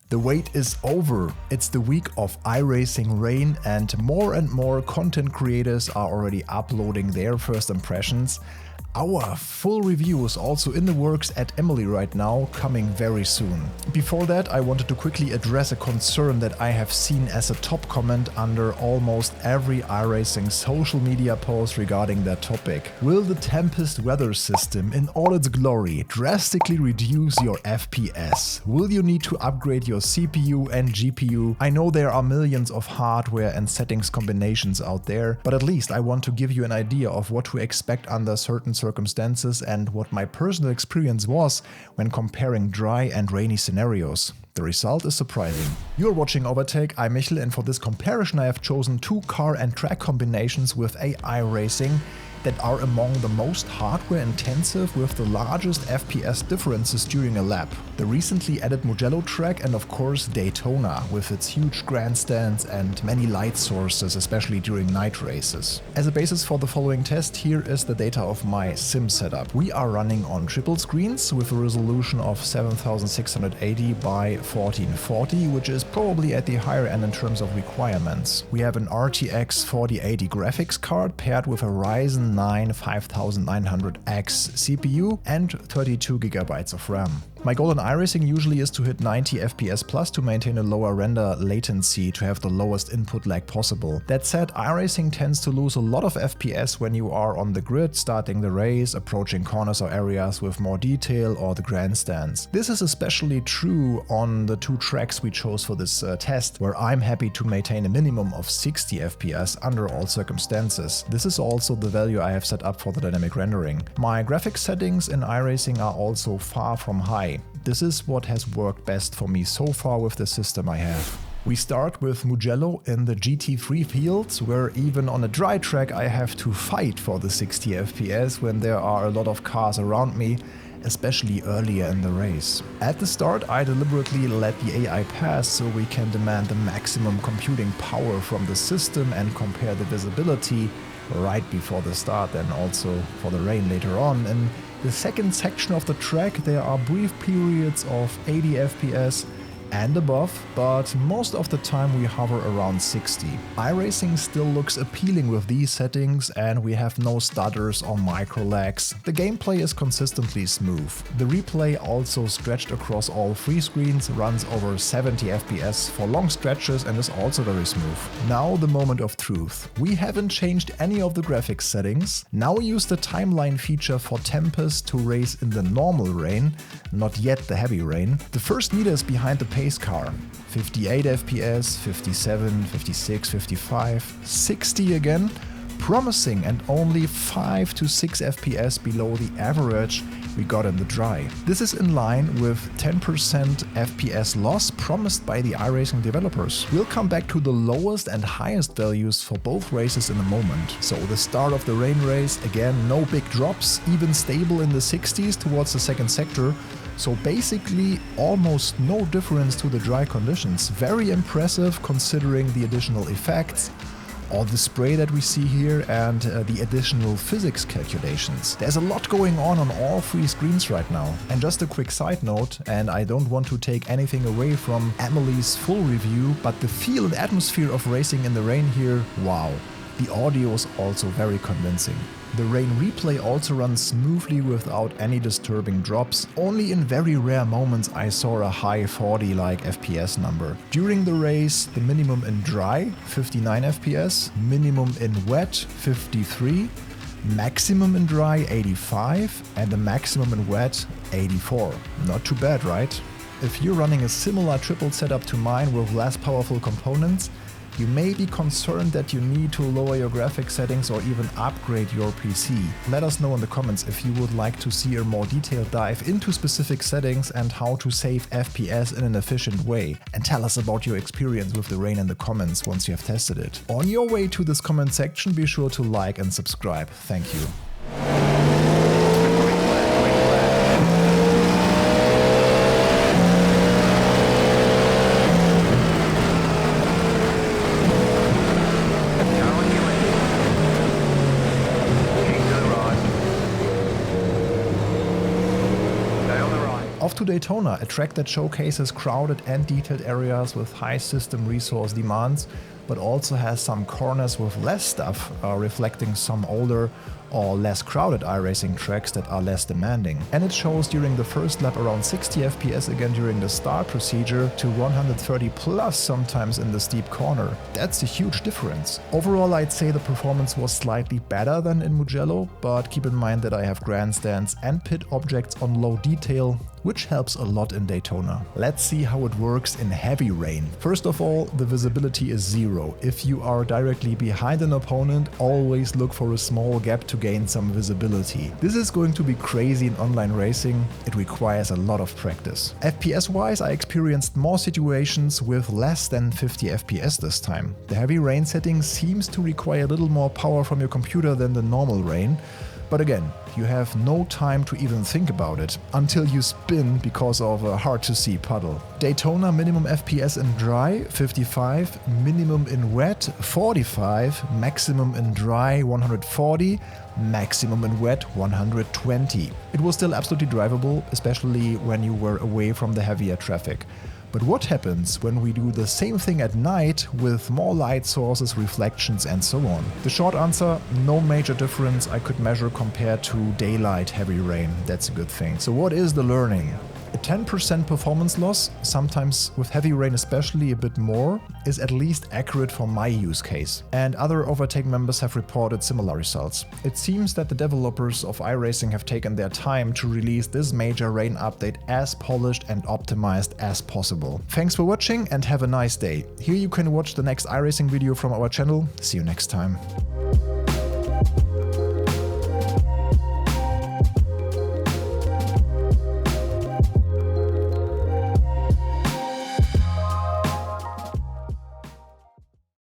The wait is over. It's the week of iRacing rain and more content creators are already uploading their first impressions. Our full review is also in the works at Emily right now, coming very soon. Before that, I wanted to quickly address a concern that I have seen as a top comment under almost every iRacing social media post regarding that topic. Will the Tempest weather system in all its glory drastically reduce your FPS? Will you need to upgrade your CPU and GPU? I know there are millions of hardware and settings combinations out there, but at least I want to give you an idea of what to expect under certain circumstances and what my personal experience was when comparing dry and rainy scenarios. The result is surprising. You're watching Overtake, I'm Michel, and for this comparison I have chosen two car and track combinations with AI racing that are among the most hardware intensive with the largest FPS differences during a lap. The recently added Mugello track and of course Daytona with its huge grandstands and many light sources, especially during night races. As a basis for the following test, here is the data of my sim setup. We are running on triple screens with a resolution of 7680 by 1440, which is probably at the higher end in terms of requirements. We have an RTX 4080 graphics card paired with a Ryzen 9 5900X CPU and 32GB of RAM. My goal in iRacing usually is to hit 90 FPS plus to maintain a lower render latency to have the lowest input lag possible. That said, iRacing tends to lose a lot of FPS when you are on the grid, starting the race, approaching corners or areas with more detail, or the grandstands. This is especially true on the two tracks we chose for this test, where I'm happy to maintain a minimum of 60 FPS under all circumstances. This is also the value I have set up for the dynamic rendering. My graphics settings in iRacing are also far from high. This is what has worked best for me so far with the system I have. We start with Mugello in the GT3 fields, where even on a dry track I have to fight for the 60 FPS when there are a lot of cars around me, especially earlier in the race. At the start I deliberately let the AI pass so we can demand the maximum computing power from the system and compare the visibility right before the start and also for the rain later on. In the second section of the track there are brief periods of 80 FPS and above, but most of the time we hover around 60. iRacing still looks appealing with these settings and we have no stutters or micro lags. The gameplay is consistently smooth. The replay, also stretched across all three screens, runs over 70 FPS for long stretches and is also very smooth. Now the moment of truth. We haven't changed any of the graphics settings. Now we use the timeline feature for Tempest to race in the normal rain, not yet the heavy rain. The first meters behind the pace car. 58 FPS, 57, 56, 55, 60 again. Promising, and only 5 to 6 FPS below the average we got in the dry. This is in line with 10% FPS loss promised by the iRacing developers. We'll come back to the lowest and highest values for both races in a moment. So the start of the rain race, again no big drops, even stable in the 60s towards the second sector. So basically almost no difference to the dry conditions. Very impressive considering the additional effects, all the spray that we see here and the additional physics calculations. There's a lot going on all three screens right now. And just a quick side note, and I don't want to take anything away from Emily's full review, but the feel and atmosphere of racing in the rain here, wow. The audio is also very convincing. The rain replay also runs smoothly without any disturbing drops. Only in very rare moments I saw a high 40-like FPS number. During the race, the minimum in dry, 59 FPS, minimum in wet, 53, maximum in dry, 85, and the maximum in wet, 84. Not too bad, right? If you're running a similar triple setup to mine with less powerful components, you may be concerned that you need to lower your graphics settings or even upgrade your PC. Let us know in the comments if you would like to see a more detailed dive into specific settings and how to save FPS in an efficient way. And tell us about your experience with the rain in the comments once you have tested it. On your way to this comment section, be sure to like and subscribe. Thank you. Off to Daytona, a track that showcases crowded and detailed areas with high system resource demands, but also has some corners with less stuff, reflecting some older or less crowded iRacing tracks that are less demanding. And it shows during the first lap around 60 FPS again during the start procedure to 130 plus sometimes in the steep corner. That's a huge difference. Overall, I'd say the performance was slightly better than in Mugello, but keep in mind that I have grandstands and pit objects on low detail, which helps a lot in Daytona. Let's see how it works in heavy rain. First of all, the visibility is zero. If you are directly behind an opponent, always look for a small gap to gain some visibility. This is going to be crazy in online racing. It requires a lot of practice. FPS wise, I experienced more situations with less than 50 FPS this time. The heavy rain setting seems to require a little more power from your computer than the normal rain. But again, you have no time to even think about it until you spin because of a hard-to-see puddle. Daytona minimum FPS in dry 55, minimum in wet 45, maximum in dry 140, maximum in wet 120. It was still absolutely drivable, especially when you were away from the heavier traffic. But what happens when we do the same thing at night with more light sources, reflections and so on? The short answer, no major difference I could measure compared to daylight heavy rain. That's a good thing. So what is the learning? A 10% performance loss, sometimes with heavy rain especially a bit more, is at least accurate for my use case. And other Overtake members have reported similar results. It seems that the developers of iRacing have taken their time to release this major rain update as polished and optimized as possible. Thanks for watching and have a nice day. Here you can watch the next iRacing video from our channel. See you next time.